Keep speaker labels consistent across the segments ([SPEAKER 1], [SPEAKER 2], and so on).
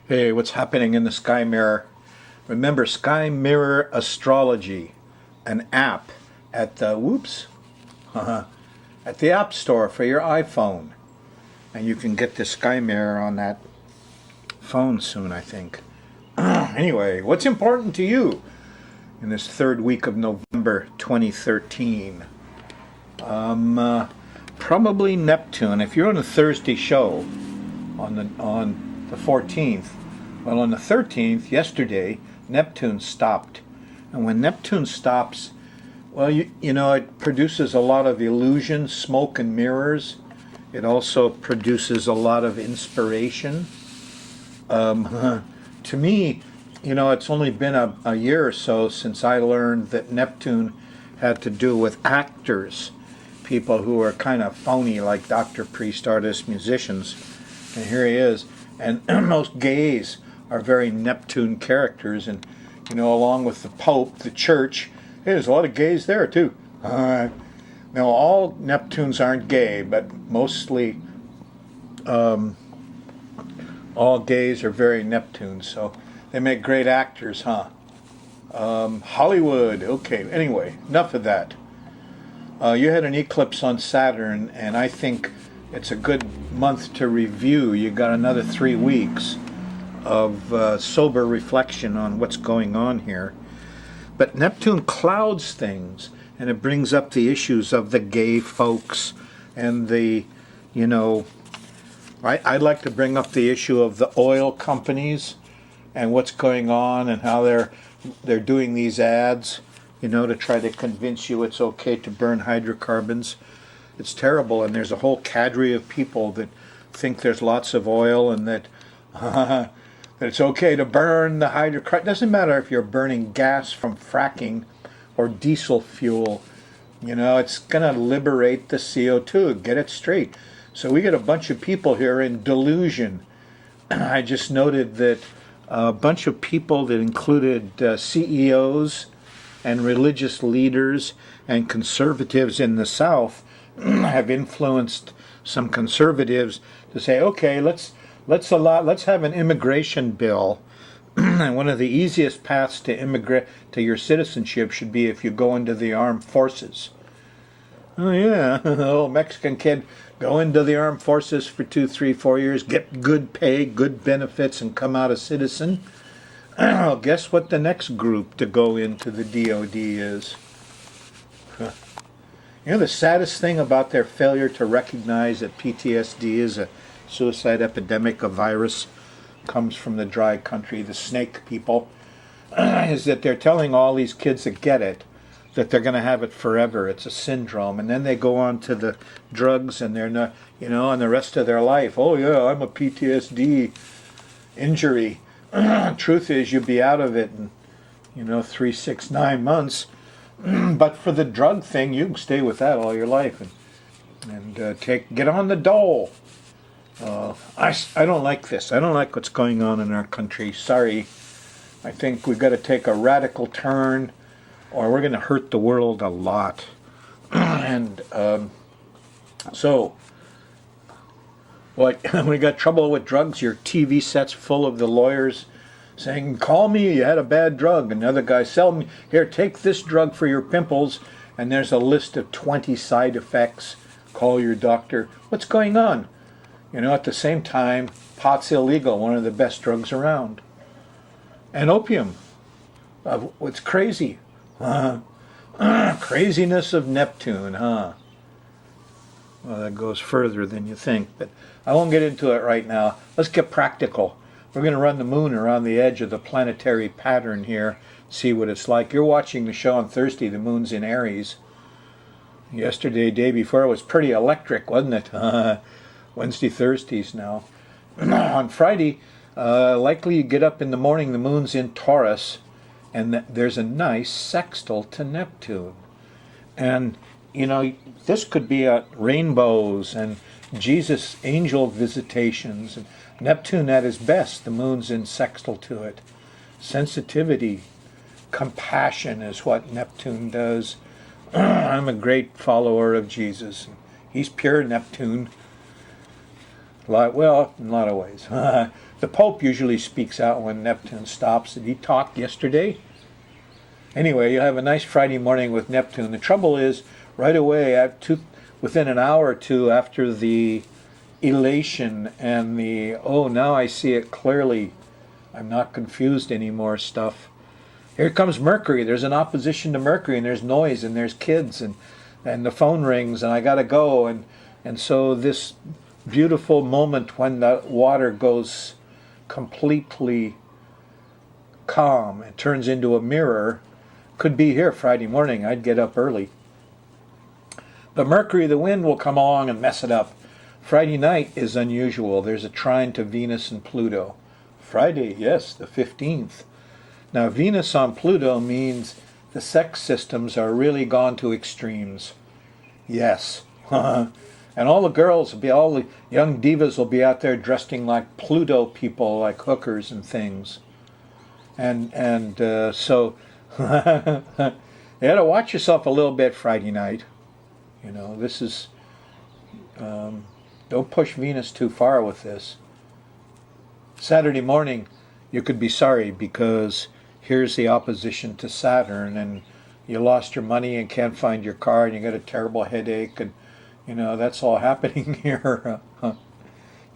[SPEAKER 1] Hey, what's happening in the Sky Mirror? Remember Sky Mirror Astrology, an app at the at the App Store for your iPhone, and you can get the Sky Mirror on that phone soon, I think. Anyway, what's important to you in this third week of November 2013? Probably Neptune. If you're on a Thursday show on the 14th, well, on the 13th, yesterday, Neptune stopped. And when Neptune stops, well, you know, it produces a lot of illusion, smoke and mirrors. It also produces a lot of inspiration. To me, you know, it's only been a year or so since I learned that Neptune had to do with actors, people who are kind of phony like Dr. Priest, artists, musicians. And here he is. And most gays are very Neptune characters, and you know, along with the Pope, the Church, there's a lot of gays there too. Now, all Neptunes aren't gay, but mostly all gays are very Neptune, so they make great actors, huh? Hollywood. Okay, anyway, enough of that. You had an eclipse on Saturn, and I think it's a good month to review. You got another 3 weeks of sober reflection on what's going on here. But Neptune clouds things, and it brings up the issues of the gay folks and the, you know, I'd like to bring up the issue of the oil companies and what's going on and how they're doing these ads, you know, to try to convince you it's okay to burn hydrocarbons. It's terrible, and there's a whole cadre of people that think there's lots of oil and that that it's okay to burn the hydrocarbon. It doesn't matter if you're burning gas from fracking or diesel fuel. You know, it's going to liberate the CO2. Get it straight. So we get a bunch of people here in delusion. I just noted that a bunch of people that included CEOs and religious leaders and conservatives in the South have influenced some conservatives to say, okay, let's have an immigration bill. And one of the easiest paths to immigrate to your citizenship should be if you go into the armed forces. Oh yeah, little Mexican kid, go into the armed forces for 2, 3, 4 years, get good pay, good benefits, and come out a citizen. Guess what the next group to go into the DOD is? You know, the saddest thing about their failure to recognize that PTSD is a suicide epidemic, a virus, comes from the dry country, the snake people, is that they're telling all these kids that get it that they're going to have it forever. It's a syndrome. And then they go on to the drugs and they're not, you know, and the rest of their life, oh yeah, I'm a PTSD injury. Truth is, you'll be out of it in, you know, 3, 6, 9 months. But for the drug thing, you can stay with that all your life and get on the dole. I don't like this. I don't like what's going on in our country. Sorry. I think we've got to take a radical turn, or we're going to hurt the world a lot. And so, what? When you got trouble with drugs, your TV set's full of the lawyers saying, call me, you had a bad drug. Another guy, sell me, here, take this drug for your pimples. And there's a list of 20 side effects. Call your doctor. What's going on? You know, at the same time, pot's illegal, one of the best drugs around. And opium. It's crazy. Craziness of Neptune, huh? Well, that goes further than you think, but I won't get into it right now. Let's get practical. We're going to run the moon around the edge of the planetary pattern here, see what it's like. You're watching the show on Thursday, the moon's in Aries. Yesterday, day before, it was pretty electric, wasn't it? Wednesday, Thursdays now. On Friday, likely you get up in the morning, the moon's in Taurus, and there's a nice sextile to Neptune. And, you know, this could be rainbows and Jesus angel visitations. And Neptune at his best, the moon's in sextile to it. Sensitivity, compassion is what Neptune does. I'm a great follower of Jesus. He's pure Neptune. Well, in a lot of ways. The Pope usually speaks out when Neptune stops. Did he talk yesterday? Anyway, you'll have a nice Friday morning with Neptune. The trouble is, right away, within an hour or two after the elation and now I see it clearly, I'm not confused anymore stuff, here comes Mercury. There's an opposition to Mercury, and there's noise, and there's kids, and the phone rings, and I gotta go, and so this beautiful moment when the water goes completely calm and turns into a mirror could be here Friday morning. I'd get up early. But Mercury, the wind, will come along and mess it up. Friday night is unusual. There's a trine to Venus and Pluto. Friday, yes, the 15th. Now, Venus on Pluto means the sex systems are really gone to extremes. Yes. And all the young divas will be out there dressing like Pluto people, like hookers and things. So you got to watch yourself a little bit Friday night. This is, don't push Venus too far with this. Saturday morning, you could be sorry because here's the opposition to Saturn, and you lost your money and can't find your car, and you got a terrible headache, and that's all happening here.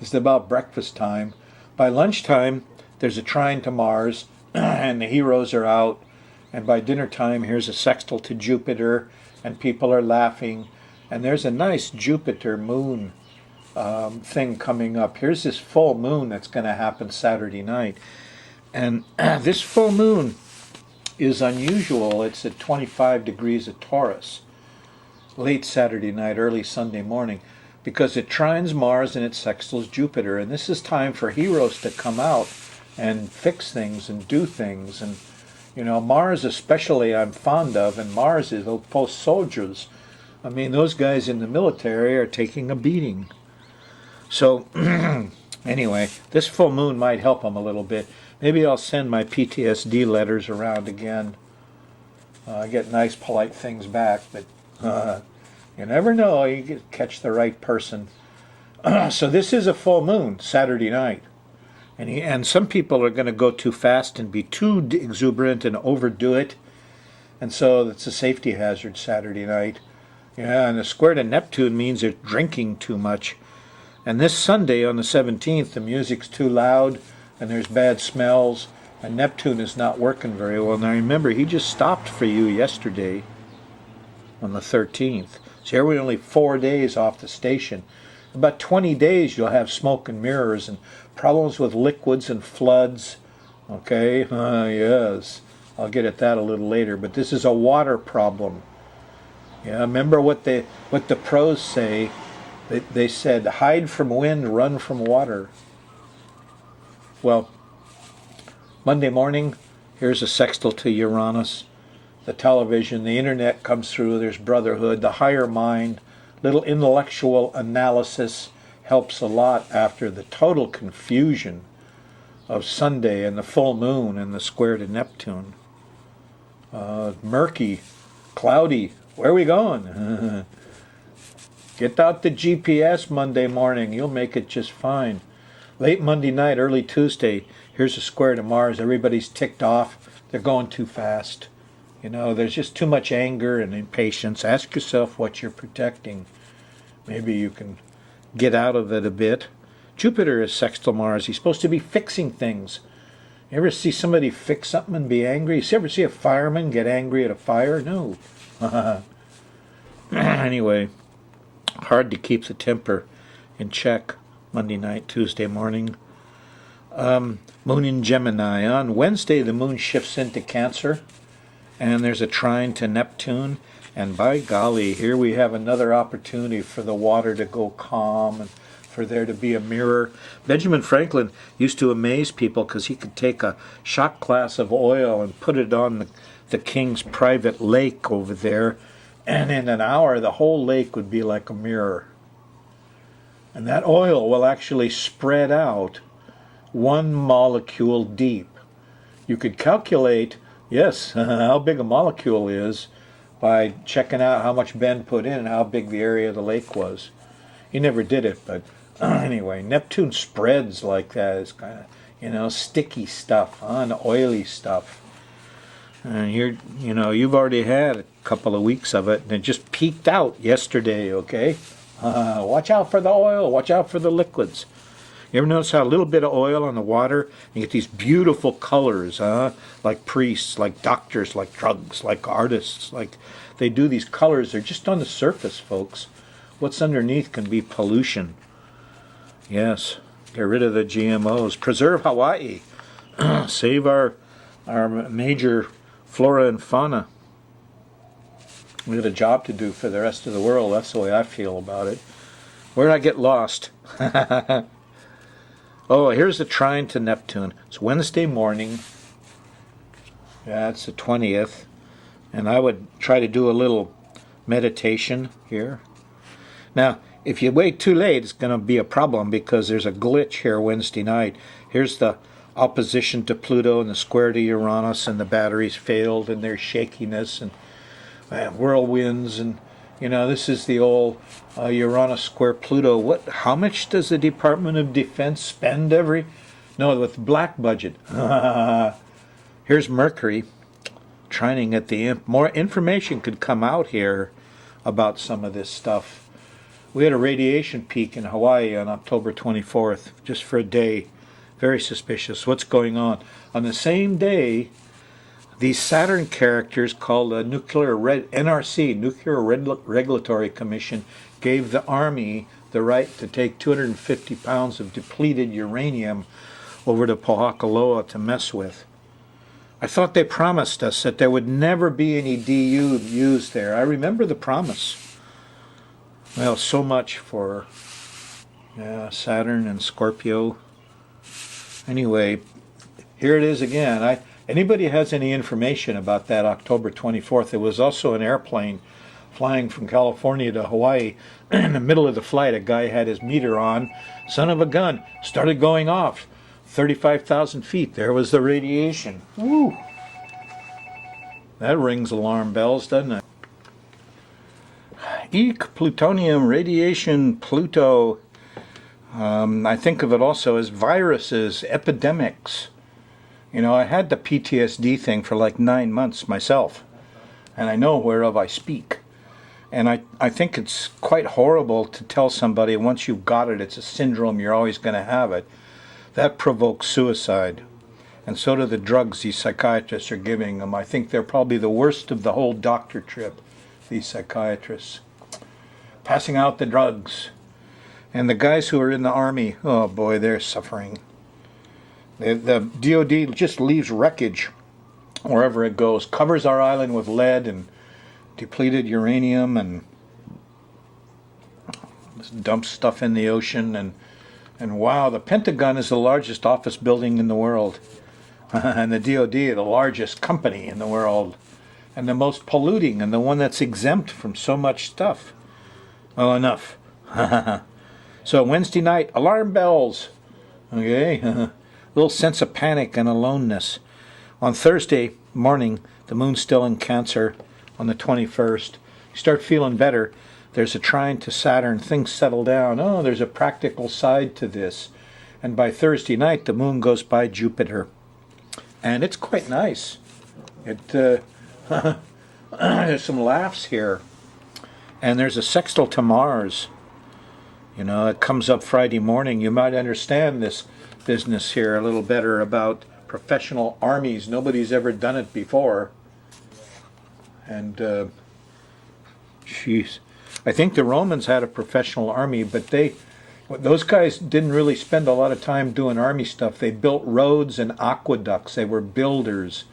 [SPEAKER 1] It's about breakfast time. By lunchtime, there's a trine to Mars, and the heroes are out. And by dinner time, here's a sextile to Jupiter, and people are laughing. And there's a nice Jupiter moon thing coming up. Here's this full moon that's going to happen Saturday night. And this full moon is unusual. It's at 25 degrees of Taurus, late Saturday night, early Sunday morning, because it trines Mars and it sextiles Jupiter. And this is time for heroes to come out and fix things and do things. And, Mars especially I'm fond of, and Mars is those soldiers. I mean, those guys in the military are taking a beating. So, anyway, this full moon might help them a little bit. Maybe I'll send my PTSD letters around again. I get nice, polite things back, but you never know. You can catch the right person. So this is a full moon, Saturday night. And some people are going to go too fast and be too exuberant and overdo it. And so it's a safety hazard Saturday night. Yeah, and the square to Neptune means they're drinking too much. And this Sunday on the 17th, the music's too loud, and there's bad smells, and Neptune is not working very well. Now remember, he just stopped for you yesterday on the 13th. So here we're only 4 days off the station. About 20 days you'll have smoke and mirrors and problems with liquids and floods. Okay, yes, I'll get at that a little later, but this is a water problem. Yeah, remember what the pros say. They said, hide from wind, run from water. Well, Monday morning, here's a sextile to Uranus. The television, the internet comes through, there's brotherhood, the higher mind, little intellectual analysis helps a lot after the total confusion of Sunday and the full moon and the square to Neptune. Murky, cloudy, where are we going? Get out the GPS Monday morning, you'll make it just fine. Late Monday night, early Tuesday, here's a square to Mars. Everybody's ticked off. They're going too fast. There's just too much anger and impatience. Ask yourself what you're protecting. Maybe you can get out of it a bit. Jupiter is sextile Mars. He's supposed to be fixing things. You ever see somebody fix something and be angry? You ever see a fireman get angry at a fire? No. Anyway, hard to keep the temper in check Monday night, Tuesday morning. Moon in Gemini. On Wednesday, the moon shifts into Cancer, and there's a trine to Neptune. And by golly, here we have another opportunity for the water to go calm and for there to be a mirror. Benjamin Franklin used to amaze people because he could take a shot glass of oil and put it on the king's private lake over there, and in an hour the whole lake would be like a mirror. And that oil will actually spread out 1 molecule deep. You could calculate, yes, how big a molecule is by checking out how much Ben put in and how big the area of the lake was. He never did it, but Anyway, Neptune spreads like that. It's kind of, sticky stuff, and oily stuff. And you've already had a couple of weeks of it, and it just peaked out yesterday, okay? Watch out for the oil, watch out for the liquids. You ever notice how a little bit of oil on the water, you get these beautiful colors, like priests, like doctors, like drugs, like artists, like they do these colors. They're just on the surface, folks. What's underneath can be pollution. Yes, get rid of the GMOs. Preserve Hawaii. Save our major flora and fauna. We got a job to do for the rest of the world. That's the way I feel about it. Where did I get lost? Oh, here's the trine to Neptune. It's Wednesday morning. Yeah, it's the 20th. And I would try to do a little meditation here. Now, if you wait too late, it's going to be a problem because there's a glitch here Wednesday night. Here's the opposition to Pluto and the square to Uranus, and the batteries failed, and there's shakiness and whirlwinds, and this is the old Uranus square Pluto. How much does the Department of Defense spend with the black budget? Here's Mercury trining at the imp. More information could come out here about some of this stuff. We had a radiation peak in Hawaii on October 24th, just for a day. Very suspicious. What's going on? On the same day, these Saturn characters called a NRC, Nuclear Regulatory Commission, gave the Army the right to take 250 pounds of depleted uranium over to Pohakaloa to mess with. I thought they promised us that there would never be any DU used there. I remember the promise. Well, so much for Saturn and Scorpio. Anyway, here it is again. Anybody has any information about that October 24th? There was also an airplane flying from California to Hawaii. In the middle of the flight, a guy had his meter on. Son of a gun. Started going off. 35,000 feet. There was the radiation. Woo! That rings alarm bells, doesn't it? Eek, plutonium, radiation, Pluto. I think of it also as viruses, epidemics. I had the PTSD thing for like 9 months myself, and I know whereof I speak. And I think it's quite horrible to tell somebody once you've got it, it's a syndrome, you're always going to have it. That provokes suicide. And so do the drugs these psychiatrists are giving them. I think they're probably the worst of the whole doctor trip, these psychiatrists. Passing out the drugs. And the guys who are in the Army, oh boy, they're suffering. The DOD just leaves wreckage wherever it goes. Covers our island with lead and depleted uranium, and dumps stuff in the ocean. And wow, the Pentagon is the largest office building in the world. And the DOD, the largest company in the world. And the most polluting, and the one that's exempt from so much stuff. Oh, enough. So Wednesday night, alarm bells. Okay, a little sense of panic and aloneness. On Thursday morning, the moon's still in Cancer on the 21st. You start feeling better. There's a trine to Saturn. Things settle down. Oh, there's a practical side to this. And by Thursday night, the moon goes by Jupiter. And it's quite nice. There's some laughs here. And there's a sextile to Mars. It comes up Friday morning. You might understand this business here a little better about professional armies. Nobody's ever done it before. And, I think the Romans had a professional army, but those guys didn't really spend a lot of time doing army stuff. They built roads and aqueducts. They were builders.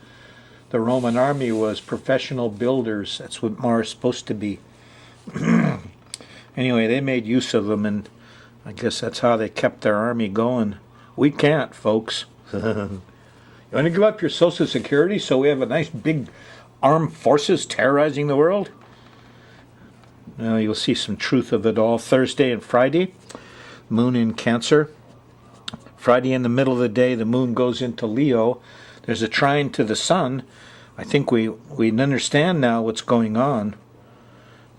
[SPEAKER 1] The Roman army was professional builders. That's what Mars is supposed to be. Anyway, they made use of them, and I guess that's how they kept their army going. We can't, folks. You want to give up your Social Security so we have a nice big armed forces terrorizing the world? Well, you'll see some truth of it all. Thursday and Friday, moon in Cancer. Friday in the middle of the day, the moon goes into Leo. There's a trine to the sun. I think we understand now what's going on.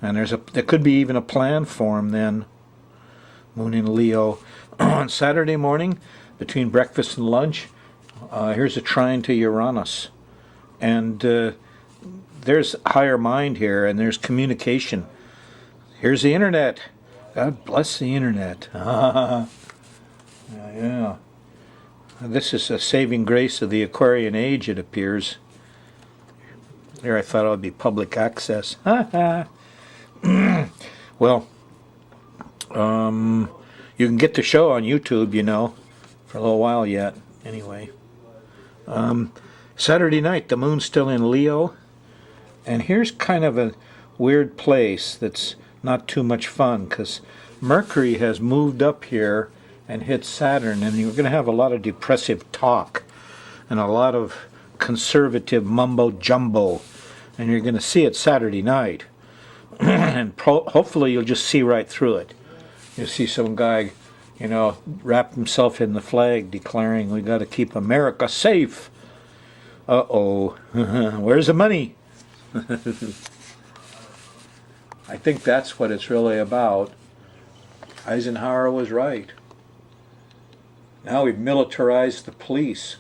[SPEAKER 1] And there could be even a plan for him then. Moon in Leo. On Saturday morning, between breakfast and lunch, here's a trine to Uranus. And there's higher mind here, and there's communication. Here's the internet. God bless the internet. Yeah. This is a saving grace of the Aquarian age, it appears. Here I thought it would be public access. Well, you can get the show on YouTube, you know, for a little while yet. Anyway. Saturday night, the moon's still in Leo. And here's kind of a weird place that's not too much fun, because Mercury has moved up here and hit Saturn, and you're going to have a lot of depressive talk and a lot of conservative mumbo-jumbo, and you're going to see it Saturday night. And hopefully you'll just see right through it. You'll see some guy, you know, wrap himself in the flag declaring we got to keep America safe. Uh-oh. Where's the money? I think that's what it's really about. Eisenhower was right. Now we've militarized the police.